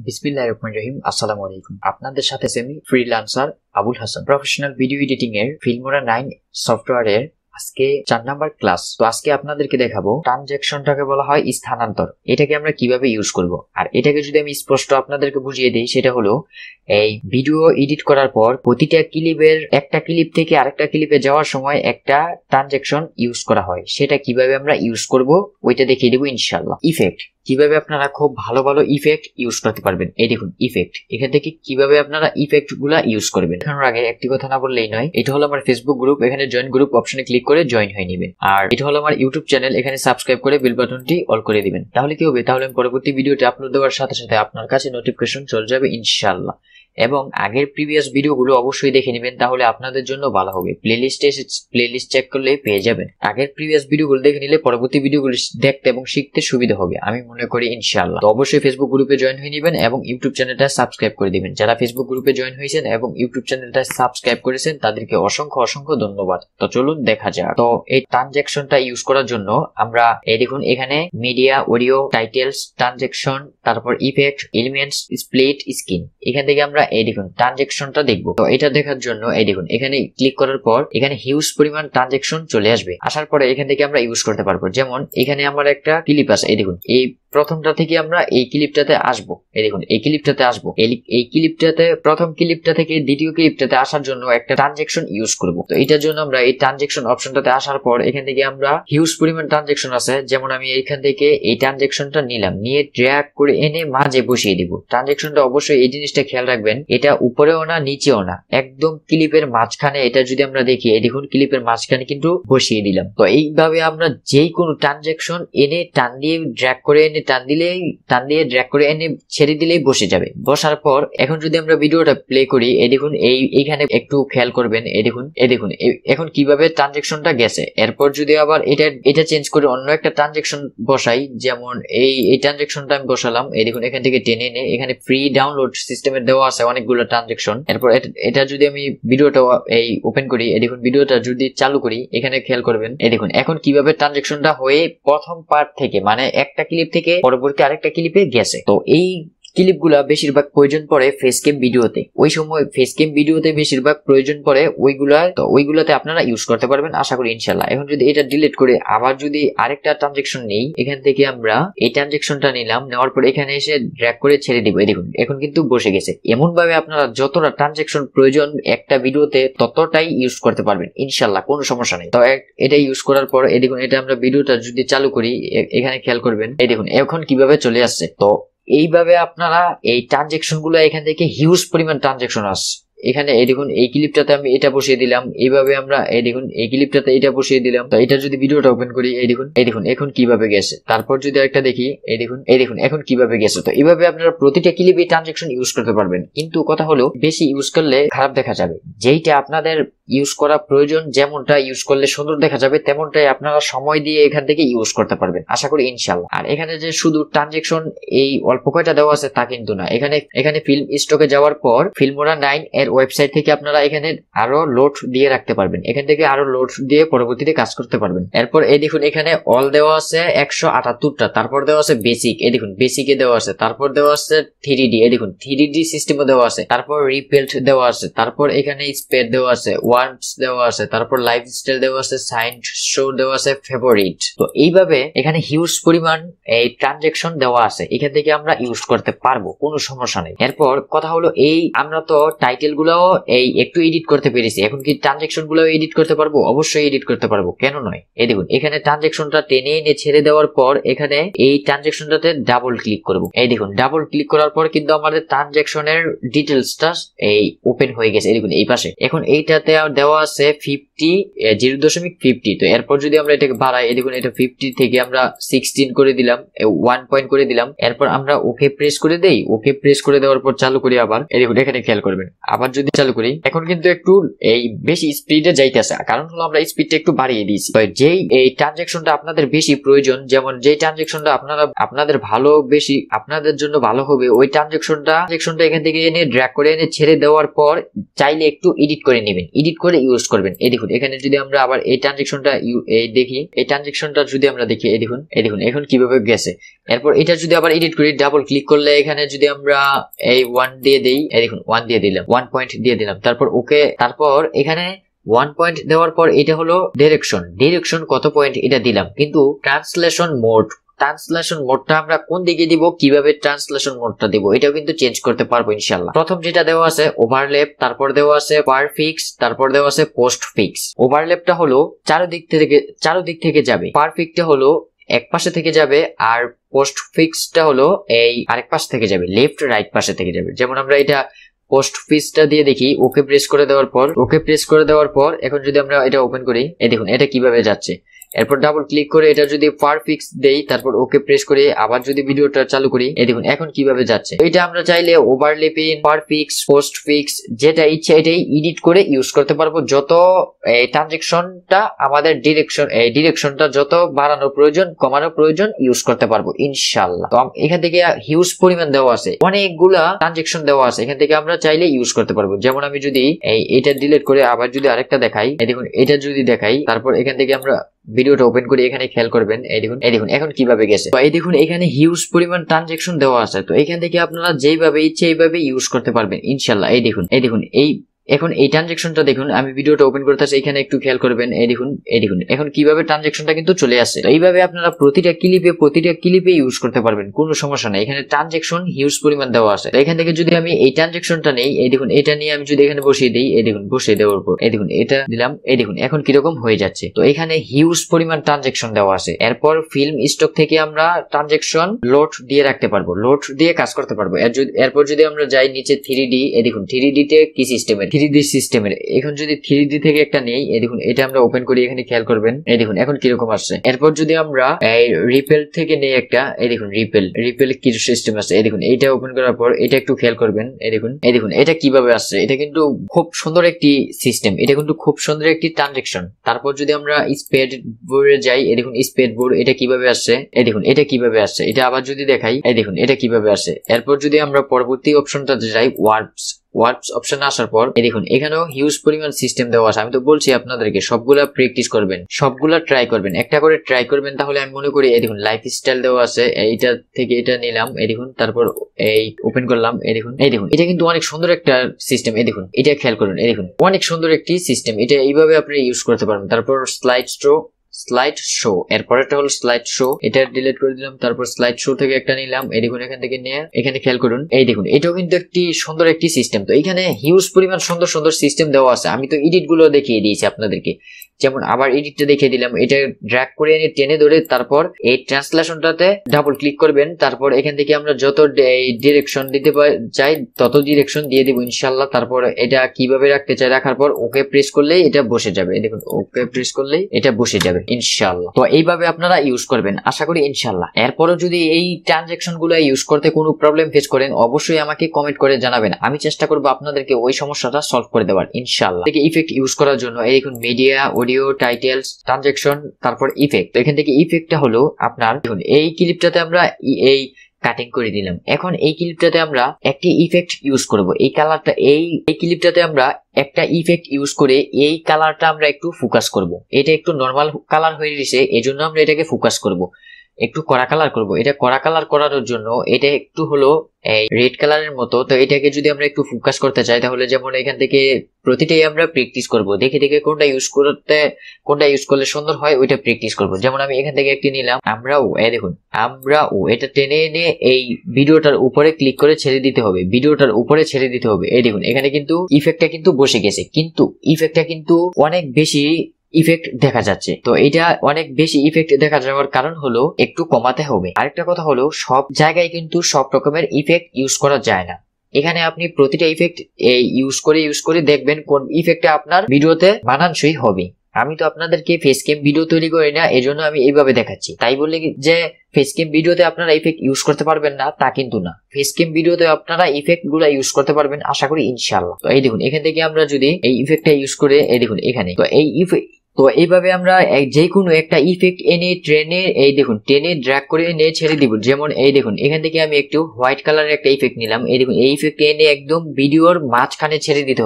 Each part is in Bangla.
বিসমিল্লাহিররহমানিররহিম। আসসালামু আলাইকুম। আপনাদের সাথে আমি freelancer Abul Hasan, professional video editing এর ফিল্মরা 9 সফটওয়্যারের আজকে 4 নাম্বার ক্লাস। তো আজকে আপনাদেরকে দেখাবো ট্রানজ্যাকশনটাকে বলা হয় স্থানান্তর। এটাকে আমরা কিভাবে ইউজ করব, আর এটাকে যদি আমি স্পষ্ট আপনাদেরকে বুঝিয়ে দিই, সেটা হলো এই ভিডিও এডিট করার পর প্রতিটা ক্লিপের একটা ক্লিপ থেকে আরেকটা ক্লিপে যাওয়ার সময় একটা ট্রানজ্যাকশন ইউজ করা হয়। সেটা কিভাবে আমরা ইউজ করব ওইটা দেখিয়ে দেবো ইনশাআল্লাহ। ইফেক্ট কিভাবে আপনারা খুব ভালো ভালো ইফেক্ট ইউজ করতে পারবেন। এই দেখুন ইফেক্ট, এখান থেকে কিভাবে আপনারা ইফেক্ট গুলা ইউজ করবেন। দেখানোর আগে একটি কথা না বললেই নয়, এটা হলো আমার ফেসবুক গ্রুপ, এখানে জয়েন গ্রুপ অপশনে ক্লিক করে জয়েন হয়ে নেবেন। আর এটা হলো আমার ইউটিউব চ্যানেল, এখানে সাবস্ক্রাইব করে বেল বাটনটি অল করে দিবেন। তাহলে কি হবে, তাহলে আমি পরবর্তী ভিডিওটি আপলোড দেওয়ার সাথে সাথে আপনার কাছে নোটিফিকেশন চলে যাবে ইনশাআল্লাহ। এবং আগের প্রিভিয়াস ভিডিওগুলো অবশ্যই দেখে নেবেন, তাহলে আপনাদের জন্য ভালো হবে। প্লেলিস্ট চেক করলে পেয়ে যাবেন। আগের প্রিভিয়াস ভিডিওগুলো দেখে নিলে পরবর্তী ভিডিওগুলো দেখতে এবং শিখতে সুবিধা হবে আমি মনে করি ইনশাআল্লাহ। তো অবশ্যই ফেসবুক গ্রুপে জয়েন হয়ে নেবেন এবং ইউটিউব চ্যানেলটা সাবস্ক্রাইব করে দিবেন। যারা ফেসবুক গ্রুপে জয়েন হয়েছেন এবং ইউটিউব চ্যানেলটা সাবস্ক্রাইব করেছেন তাদেরকে অসংখ্য অসংখ্য ধন্যবাদ। তো চলুন দেখা যাক। তো এই ট্রানজ্যাকশনটা ইউজ করার জন্য আমরা এই দেখুন এখানে মিডিয়া, অডিও, টাইটেলস, ট্রানজ্যাকশন, তারপর ইফেক্ট, এলিমেন্টস, স্প্লিট, স্ক্রিন, এখান থেকে আমরা এই দেখুন ট্রানজ্যাকশনটা দেখবো। তো এটা দেখার জন্য এই দেখুন এখানে ক্লিক করার পর এখানে হিউজ পরিমাণ ট্রানজ্যাকশন চলে আসবে। আসার পরে এখান থেকে আমরা ইউজ করতে পারবো। যেমন এখানে আমার একটা ক্লিপ আছে, এই দেখুন এই প্রথমটা থেকে আমরা এই ক্লিপটাতে আসবো। এই দেখুন এই ক্লিপটাতে আসবো, এই ক্লিপটাতে প্রথম ক্লিপটা থেকে দ্বিতীয় ক্লিপটাতে আসার জন্য একটা ট্রানজ্যাকশন ইউজ করব। তো এটার জন্য আমরা এই ট্রানজ্যাকশন অপশনটাতে আসার পর এখান থেকে আমরা হিউজ পরিমাণ ট্রানজ্যাকশন আছে। যেমন আমি এখান থেকে এই ট্রানজ্যাকশনটা নিলাম, নিয়ে ড্র্যাগ করে এনে মাঝে বসিয়ে দিব। ট্রানজ্যাকশনটা অবশ্যই এই জিনিসটা খেয়াল রাখবেন, এটা উপরেও না নিচেও না, একদম ক্লিপের মাঝখানে। এটা যদি আমরা দেখি এই দেখুন ক্লিপের মাঝখানে কিন্তু বসিয়ে দিলাম। তো এইভাবে আমরা যেই কোনো ট্রানজ্যাকশন এনে টান দিয়ে ড্র্যাগ করে এনে টান দিয়ে ড্র্যাগ করে এনে ছেড়ে দিলেই বসে যাবে। বসার পর এখন যদি আমরা ভিডিওটা প্লে করি, এই দেখুন এইখানে একটু খেয়াল করবেন, এই দেখুন এখন কিভাবে ট্রানজ্যাকশনটা গেছে। এরপর যদি আবার এটা চেঞ্জ করে অন্য একটা ট্রানজ্যাকশন বসাই, যেমন এই ট্রানজ্যাকশনটা আমি বসালাম, এই দেখুন এখান থেকে টেনে এনে এখানে ফ্রি ডাউনলোড সিস্টেমের দেওয়া আছে অনেকগুলো ট্রানজ্যাকশন। এরপর এটা যদি আমি ভিডিওটা এই ওপেন করি, এই দেখুন ভিডিওটা যদি চালু করি, এখানে খেয়াল করবেন, এই দেখুন এখন কিভাবে ট্রানজ্যাকশনটা হয়ে প্রথম পার্ট থেকে মানে একটা ক্লিপ থেকে পরবর্তী আরেকটা ক্লিপে গেছে। তো এই ক্লিপগুলা বেশিরভাগ প্রয়োজন পড়ে ফেসক্যাম ভিডিওতে। ওই সময় ফেসক্যাম ভিডিওতে বেশিরভাগ প্রয়োজন পড়ে ওইগুলাতে আপনারা ইউজ করতে পারবেন আশা করি ইনশাআল্লাহ। এখন যদি এটা ডিলিট করে আবার যদি আরেকটা ট্রানজ্যাকশন নেই, এখান থেকে আমরা এই ট্রানজ্যাকশনটা নিলাম, নেওয়ার পর এখানে এসে ড্র্যাগ করে ছেড়ে দিব। এই দেখুন এখন কিন্তু বসে গেছে। এমন ভাবে আপনারা যতটা ট্রানজ্যাকশন প্রয়োজন একটা ভিডিওতে ততটাই ইউজ করতে পারবেন ইনশাআল্লাহ, কোনো সমস্যা নেই। তো এটা ইউজ করার পর এই দেখুন এটা আমরা ভিডিওটা যদি চালু করি, এখানে খেয়াল করবেন, এই দেখুন এখন কিভাবে চলে আসছে। তো এইভাবে আপনারা এই ট্রানজ্যাকশন গুলো এখান থেকে হিউজ পরিমাণ ট্রানজ্যাকশন আসছে। এখানে এই দেখুন এই ক্লিপটাতে আমি এটা বসিয়ে দিলাম, এইভাবে আমরা এই দেখুন এই ক্লিপটাতে এটা বসিয়ে দিলাম। তো এটা যদি ভিডিওটা ওপেন করি, এই দেখুন এখন কিভাবে গেছে। তারপর যদি একটা দেখি, এই দেখুন এখন কিভাবে গেছে। তো এইভাবে আপনারা প্রতিটা ক্লিপে ট্রানজ্যাকশন ইউজ করতে পারবেন। কিন্তু কথা হলো বেশি ইউজ করলে খারাপ দেখা যাবে। যেইটা আপনাদের ইউজ করা প্রয়োজন, যেমনটা ইউজ করলে সুন্দর দেখা যাবে, তেমনটাই আপনারা সময় দিয়ে এখান থেকে ইউজ করতে পারবেন আশা করি ইনশাআল্লাহ। আর এখানে যে শুধু ট্রানজ্যাকশন এই অল্প কয়টা দেওয়া আছে তা কিন্তু না, এখানে ফিল্ম স্টকে যাওয়ার পর ফিল্মরা 9 এর ওয়েবসাইট থেকে আপনারা এখানে আরো লোড দিয়ে রাখতে পারবেন। এখান থেকে আরো লোড দিয়ে পরবর্তীতে কাজ করতে পারবেন। এরপর এই দেখুন এখানে অল দেওয়া আছে 178টা, তারপর দেওয়া আছে বেসিক, এই দেখুন বেসিকে দেওয়া আছে, তারপর দেওয়া আছে 3D, এই দেখুন 3D সিস্টেমে দেওয়া আছে, তারপর রিপেল্ট দেওয়া আছে, তারপর এখানে স্পেড দেওয়া আছে, ওয়ার্ডস দেওয়া আছে, তারপর লাইফস্টাইল দেওয়া আছে, সাইন্ড শো দেওয়া আছে, ফেভারিট। তো এইভাবে এখানে হিউজ পরিমাণ এই ট্রানজ্যাকশন দেওয়া আছে, এখান থেকে আমরা ইউজ করতে পারবো, কোনো সমস্যা নেই। এরপর কথা হলো এই আমরা তো টাইটেল গুলাও এই একটু এডিট করতে পেরেছি, এখন কি ট্রানজ্যাকশন গুলাও এডিট করতে পারবো? অবশ্যই এডিট করতে পারবো, কেন নয়। এই দেখুন এখানে ট্রানজ্যাকশনটা টেনে এনে ছেড়ে দেওয়ার পর এখানে এই ট্রানজ্যাকশনটাতে ডাবল ক্লিক করব। এই দেখুন ডাবল ক্লিক করার পর কিন্তু আমাদের ট্রানজ্যাকশনের ডিটেলসটা এই ওপেন হয়ে গেছে। এই দেখুন এই পাশে এখন এইটাতে দেওয়া আছে 0.50। তো এরপর যদি আমরা এটাকে বাড়াই, এই দেখুন এটা 50 থেকে আমরা 16 করে দিলাম, 1 পয়েন্ট করে দিলাম। এরপর আমরা ওকে প্রেস করে দেই, ওকে প্রেস করে দেওয়ার পর চালু করি আবার, এই দেখুন এখানে খেয়াল করবেন আবার আবার যদি চালু করি এখন কিন্তু একটু এই বেশি স্পিডে যাইতেছে, কারণ হলো আমরা স্পিডটা একটু বাড়িয়ে দিয়েছি। তো যেই এই ট্রানজাকশনটা আপনাদের বেশি প্রয়োজন, যেমন যেই ট্রানজাকশনটা আপনাদের ভালো বেশি আপনাদের জন্য ভালো হবে, ওই ট্রানজাকশনটা এখান থেকে এনে ড্র্যাগ করে এনে ছেড়ে দেওয়ার পর চাইলে একটু এডিট করে নেবেন, এডিট করে ইউজ করবেন। এই দেখুন এখানে যদি আমরা আবার এই ট্রানজাকশনটা দেখি, এই ট্রানজাকশনটা যদি আমরা দেখি, এই দেখুন এখন কিভাবে গেছে। এরপর এটা যদি আবার এডিট করি, ডাবল ক্লিক করলে এখানে যদি আমরা এই 1 দিয়ে দেই, এই দেখুন 1 দিয়ে দিলাম, 1 পয়েন্ট দিয়ে দিলাম, তারপর ওকে, তারপর এখানে 1 পয়েন্ট দেওয়ার পর এটা হলো ডিরেকশন কত পয়েন্ট এটা দিলাম। কিন্তু ট্রান্সলেশন মোডটা আমরা কোন দিকে দিব, কিভাবে ট্রান্সলেশন মোডটা দিব, এটাও কিন্তু চেঞ্জ করতে পারবো ইনশাআল্লাহ। প্রথম যেটা দেওয়া আছে ওভারল্যাপ, তারপর দেওয়া আছে পারফিক্স, তারপর দেওয়া আছে পোস্ট ফিক্স। ওভারল্যাপটা হলো চারদিক থেকে যাবে, পারফিক্টটা হলো এক পাশে থেকে যাবে, আর পোস্ট ফিক্সটা হলো এই আরেক পাশ থেকে যাবে, লেফট রাইট পাশে থেকে যাবে। যেমন আমরা এটা পোস্ট ফিক্সটা দিয়ে দেখি, ওকে প্রেস করে দেওয়ার পর এখন যদি আমরা এটা ওপেন করি, এই দেখুন এটা কিভাবে যাচ্ছে। এরপর ডাবল ক্লিক করে এটা যদি পারফিক্স দেই, তারপর ওকে প্রেস করে আবার যদি ভিডিওটা চালু করি, এই দেখুন এখন কিভাবে যাচ্ছে। এটা আমরা চাইলে ওভারল্যাপিং, পারফিক্স, পোস্ট ফিক্স যেটা ইচ্ছা এটাই এডিট করে ইউজ করতে পারবো। যত ট্রানজাকশনটা আমাদের ডিরেকশনটা যত বাড়ানোর প্রয়োজন, কমানোর প্রয়োজন, ইউজ করতে পারবো ইনশাআল্লাহ। তো এখান থেকে হিউজ পরিমাণ দেওয়া আছে, অনেকগুলা ট্রানজাকশন দেওয়া আছে, এখান থেকে আমরা চাইলে ইউজ করতে পারবো। যেমন আমি যদি এটা ডিলিট করে আবার যদি আরেকটা দেখাই, এই দেখুন এটা যদি দেখাই, তারপর এখান থেকে আমরা ভিডিওটা ওপেন করে এখানে খেয়াল করবেন, এই দেখুন এখন কিভাবে গেছে। তো এই দেখুন এখানে হিউজ পরিমাণ ট্রানজাকশন দেওয়া আছে, তো এখান থেকে আপনারা যেইভাবে ইচ্ছে এইভাবে ইউজ করতে পারবেন ইনশাআল্লাহ। এই দেখুন এখন এই ট্রানজাকশনটা দেখুন, আমি ভিডিওটা ওপেন করতেছি, এখানে একটু খেয়াল করবেন, এই দেখুন এখন কিভাবে ট্রানজাকশনটা কিন্তু চলে আসে। তো এইভাবে আপনারা প্রতিটা ক্লিপে ইউজ করতে পারবেন, কোনো সমস্যা নাই। এখানে ট্রানজাকশন হিউজ পরিমাণ দেওয়া আছে। তো এখান থেকে যদি আমি এই ট্রানজাকশনটা নেই, এই দেখুন এটা নিয়ে আমি যদি এখানে বসিয়ে দিই, এই দেখুন বসিয়ে দেওয়ার পর এই দেখুন এটা দিলাম, এই দেখুন এখন কিরকম হয়ে যাচ্ছে। তো এখানে হিউজ পরিমাণ ট্রানজাকশন দেওয়া আছে। এরপর ফিল্ম স্টক থেকে আমরা ট্রানজাকশন লোড দিয়ে রাখতে পারবো, লোড দিয়ে কাজ করতে পারবো। এরপর যদি আমরা যাই নিচে 3D, এই দেখুন 3D তে কি সিস্টেমের, 3D সিস্টেমের। এখন যদি 3D থেকে একটা নেই, এই দেখুন এটা আমরা ওপেন করি, এখানে খেয়াল করবেন, এই দেখুন এখন কিরকম আসছে। এরপর যদি আমরা এই রিপেল থেকে নেই একটা, এই দেখুন রিপেল কি সিস্টেম আছে, এই দেখুন এইটা ওপেন করার পর এটা একটু খেয়াল করবেন, এই দেখুন এটা কিভাবে আসছে। এটা কিন্তু খুব সুন্দর একটি সিস্টেম, এটা কিন্তু খুব সুন্দর একটি ট্রানজাকশন। তারপর যদি আমরা স্পেড বোর্ডে যাই, এই দেখুন স্পেড বোর্ড এটা কিভাবে আসছে, এই দেখুন এটা কিভাবে আসছে। এটা আবার যদি দেখাই, এই দেখুন এটা কিভাবে আসছে। এরপর যদি আমরা পরবর্তী অপশনটাতে যাই, ওয়ার্পস অপশনে আসার পর এই দেখুন এখানেও হিউজ পরিমাণ সিস্টেম দেওয়া আছে। আমি তো বলছি আপনাদেরকে সবগুলা প্র্যাকটিস করবেন, সবগুলা ট্রাই করবেন, একটা করে ট্রাই করবেন, তাহলে আমি মনে করি। এই দেখুন লাইফ স্টাইল দেওয়া আছে, এইটা থেকে এটা নিলাম, এই দেখুন তারপর এই ওপেন করলাম, এই দেখুন এটা কিন্তু অনেক সুন্দর একটা সিস্টেম। এই দেখুন এটা খেয়াল করুন, এই দেখুন অনেক সুন্দর একটি সিস্টেম, এটা এইভাবে আপনি ইউজ করতে পারবেন। তারপর স্লাইড শো, এরপরেরটা হলো স্লাইড শো, এটা ডিলিট করে দিলাম। তারপর স্লাইড শো থেকে একটা নিলাম, এই দেখুন এখান থেকে নিয়ে এখানে খেয়াল করুন, এই দেখুন এটাও কিন্তু একটি সুন্দর একটি সিস্টেম। তো এখানে হিউজ পরিমাণ সুন্দর সিস্টেম দেওয়া আছে। আমি তো এডিট গুলো দেখিয়ে দিয়েছি আপনাদেরকে, যেমন আবার এডিটটা দেখিয়ে দিলাম। এটা ড্র্যাগ করে এনে টেনে ধরে তারপর এই ট্রান্সলেশনটাতে ডাবল ক্লিক করবেন। তারপর এখান থেকে আমরা যত ডিরেকশন দিতে চাই তত ডিরেকশন দিয়ে দিব ইনশাআল্লাহ। তারপর এটা কিভাবে রাখতে চাই, রাখার পর ওকে প্রেস করলেই এটা বসে যাবে, এই দেখুন ওকে প্রেস করলেই এটা বসে যাবে ইনশাআল্লাহ। তো এইভাবে আপনারা ইউজ করবেন আশা করি ইনশাআল্লাহ। এরপরও যদি এই ট্রানজাকশন গুলো ইউজ করতে কোনো প্রবলেম ফেস করেন, অবশ্যই আমাকে কমেন্ট করে জানাবেন, আমি চেষ্টা করবো আপনাদেরকে ওই সমস্যাটা সলভ করে দেওয়ার ইনশাআল্লাহ। ইফেক্ট ইউজ করার জন্য এই দেখুন মিডিয়া, অডিও, টাইটেলস, ট্রানজাকশন, তারপর ইফেক্ট। তো এখান থেকে ইফেক্টটা হলো আপনার দেখুন এই ক্লিপটাতে আমরা এই কাটিং করে দিলাম। এখন এই ক্লিপটাতে আমরা একটি ইফেক্ট ইউজ করব, এই কালারটা এই ক্লিপটাতে আমরা একটা ইফেক্ট ইউজ করে এই কালারটা আমরা একটু ফোকাস করব। এটা একটু নরমাল কালার হয়ে গেছে, এজন্য আমরা এটাকে ফোকাস করব, একটু কড়া কালার করব। এটা কড়া কালার করার জন্য এটা একটু হলো এই রেড কালারের মতো। তো এটাকে যদি আমরা একটু ফোকাস করতে চাই, তাহলে যেমন এখান থেকে প্রতিটাই আমরা প্র্যাকটিস করব, দেখে কোনটা ইউজ করলে সুন্দর হয় ওইটা প্র্যাকটিস করব। যেমন আমি এখান থেকে একটি নিলাম, আমরাও এটা টেনে এনে এই ভিডিওটার উপরে ক্লিক করে ছেড়ে দিতে হবে, ভিডিওটার উপরে ছেড়ে দিতে হবে। এই দেখুন এখানে কিন্তু ইফেক্টটা কিন্তু বসে গেছে, কিন্তু ইফেক্টটা কিন্তু অনেক বেশি ইফেক্ট দেখা যাচ্ছে। তো এটা অনেক বেশি ইফেক্ট দেখা যাওয়ার কারণ হলো একটু কমাতে হবে। আরেকটা কথা হলো সব জায়গায় কিন্তু সব রকমের ইফেক্ট ইউজ করা যায় না। এখানে আপনি প্রতিটা ইফেক্ট ইউজ করে দেখবেন কোন ইফেক্টটা আপনার ভিডিওতে মানানসই হবে। আমি তো আপনাদেরকে ফেস ক্যাম ভিডিও তৈরি করি না, এজন্য আমি এইভাবে দেখাচ্ছি। তাই বলে যে ফেস ক্যাম ভিডিওতে আপনারা ইফেক্ট ইউজ করতে পারবেন না তা কিন্তু না, ফেস ক্যাম ভিডিওতে আপনারা ইফেক্ট গুলা ইউজ করতে পারবেন আশা করি ইনশাআল্লাহ। তো এই দেখুন এখান থেকে আমরা যদি এই ইফেক্টটা ইউজ করে এই দেখুন এখানে তো এই তো এইভাবে আমরা যে কোনো একটা ইফেক্ট এনে ট্রেনে এই দেখুন টেনে ড্র্যাগ করে এনে ছেড়ে দিব। যেমন এই দেখুন এখান থেকে আমি একটু হোয়াইট কালারের একটা ইফেক্ট নিলাম, এই দেখুন এই ইফেক্ট এনে একদম ভিডিওর মাঝখানে ছেড়ে দিতে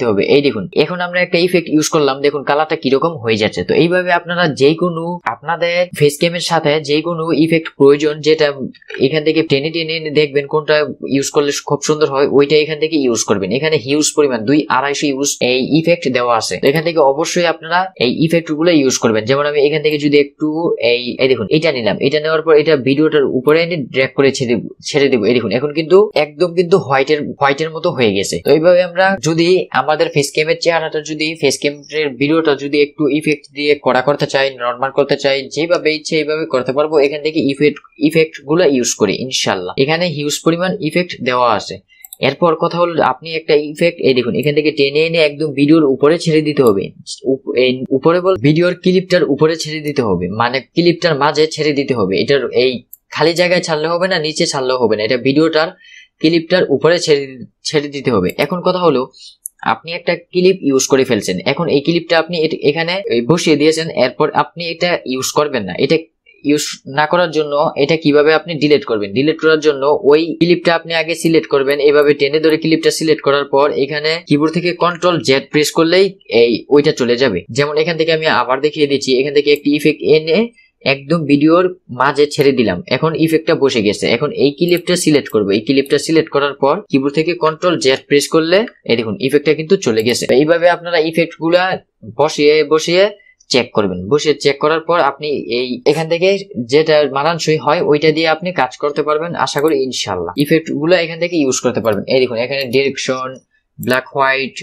হবে, এই দেখুন এখন আমরা একটা ইফেক্ট ইউজ করলাম, দেখুন কালারটা কিরকম হয়ে যাচ্ছে। তো এইভাবে আপনারা যে কোনো আপনাদের ফেস ক্যামের সাথে যে কোনো ইফেক্ট প্রয়োজন যেটা এখান থেকে টেনে টেনে দেখবেন কোনটা ইউজ করলে খুব সুন্দর হয় ওইটা এখান থেকে ইউজ করবেন। এখানে হিউজ পরিমাণ 200-250 ইউজ এই ইফেক্ট দেওয়া আছে, এখান থেকে অবশ্যই আপনারা এই ইফেক্ট গুলো ইউজ করবেন। যেমন আমি এখান থেকে যদি একটু এই দেখুন এটা নিলাম, এটা নেওয়ার পর এটা ভিডিওটার উপরে এনে ড্র্যাগ করে ছেড়ে দিব। এই দেখুন এখন কিন্তু একদম কিন্তু হোয়াইটের মতো হয়ে গেছে। তো এইভাবে আমরা যদি আমাদের ফেস ক্যামের চেহারাটা যদি ফেস ক্যামের ভিডিওটা যদি একটু ইফেক্ট দিয়ে কড়া করতে চাই, নরমাল করতে চাই, যেভাবে ইচ্ছে এইভাবে করতে পারবো। এখান থেকে ইফেক্ট গুলো ইউজ করি ইনশাআল্লাহ, এখানে হিউজ পরিমাণ ইফেক্ট দেওয়া আছে। এরপর কথা হলো আপনি একটা ইফেক্ট এই দেখুন এখান থেকে টেনে এনে একদম ভিডিওর উপরে ছেড়ে দিতে হবে, উপরে বল ভিডিওর ক্লিপটার উপরে ছেড়ে দিতে হবে, মানে ক্লিপটার মাঝে ছেড়ে দিতে হবে। এটার এই খালি জায়গায় ছাড়লে হবে না, নিচে ছাড়লেও হবে না, এটা ভিডিওটার ক্লিপটার উপরে ছেড়ে দিতে হবে। এখন কথা হলো আপনি একটা ক্লিপ ইউজ করে ফেলছেন, এখন এই ক্লিপটা আপনি এখানে বসিয়ে দিয়েছেন, এরপর আপনি এটা ইউজ করবেন না। এটা ইউজ না করার জন্য এটা কিভাবে আপনি ডিলিট করবেন, ডিলিট করার জন্য ওই ক্লিপটা আপনি আগে সিলেক্ট করবেন, এইভাবে টেনে ধরে ক্লিপটা সিলেক্ট করার পর এখানে কিবোর্ড থেকে Ctrl Z প্রেস করলেই ওইটা চলে যাবে। যেমন এখান থেকে আমি আবার দেখিয়ে দিচ্ছি, এখান থেকে একটি ইফেক্ট এনে একদম ভিডিওর মাঝে ছেড়ে দিলাম, এখন ইফেক্টটা বসে গেছে। এখন এই ক্লিপটা সিলেক্ট করবো, এই ক্লিপটা সিলেক্ট করার পর কিবোর্ড থেকে Ctrl Z প্রেস করলে এই দেখুন ইফেক্টটা কিন্তু চলে গেছে। এইভাবে আপনারা ইফেক্ট গুলা বসিয়ে চেক করবেন, বসিয়ে চেক করার পর আপনি এখান থেকে যেটা মানানসই হয় ওইটা দিয়ে আপনি কাজ করতে পারবেন আশা করি ইনশাআল্লাহ। ইফেক্ট গুলা এখান থেকে ইউজ করতে পারবেন। এই দেখুন এখানে direction, black white,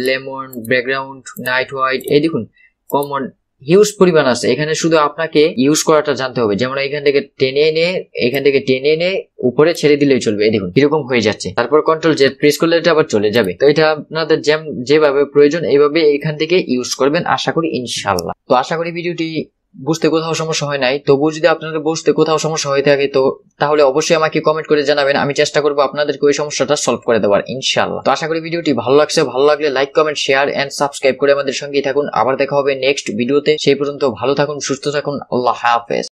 lemon, background, night white, এই দেখুন কমন হিউজ পরিমাণ আছে। এখানে শুধু আপনাকে ইউজ করাটা জানতে হবে। যেমন এখান থেকে টেনে এনে উপরে ছেড়ে দিলেই চলবে। এই দেখুন কিরকম হয়ে যাচ্ছে, তারপর Ctrl Z প্রেস করলে এটা আবার চলে যাবে। তো এটা আপনাদের যেভাবে প্রয়োজন এইভাবে এখান থেকে ইউজ করবেন আশা করি ইনশাআল্লাহ। তো আশা করি ভিডিওটি বুঝতে কোথাও সমস্যা হয় নাই, তবুও যদি আপনাদের বুঝতে কোথাও সমস্যা হয়ে থাকে তো তাহলে অবশ্যই আমাকে কমেন্ট করে জানাবেন, আমি চেষ্টা করবো আপনাদেরকে ওই সমস্যাটা সলভ করে দেওয়ার ইনশাআল্লাহ। তো আশা করি ভিডিওটি ভালো লাগছে, ভালো লাগলে like, comment, share and subscribe করে আমাদের সঙ্গেই থাকুন। আবার দেখা হবে নেক্সট ভিডিওতে, সেই পর্যন্ত ভালো থাকুন, সুস্থ থাকুন, আল্লাহ হাফেজ।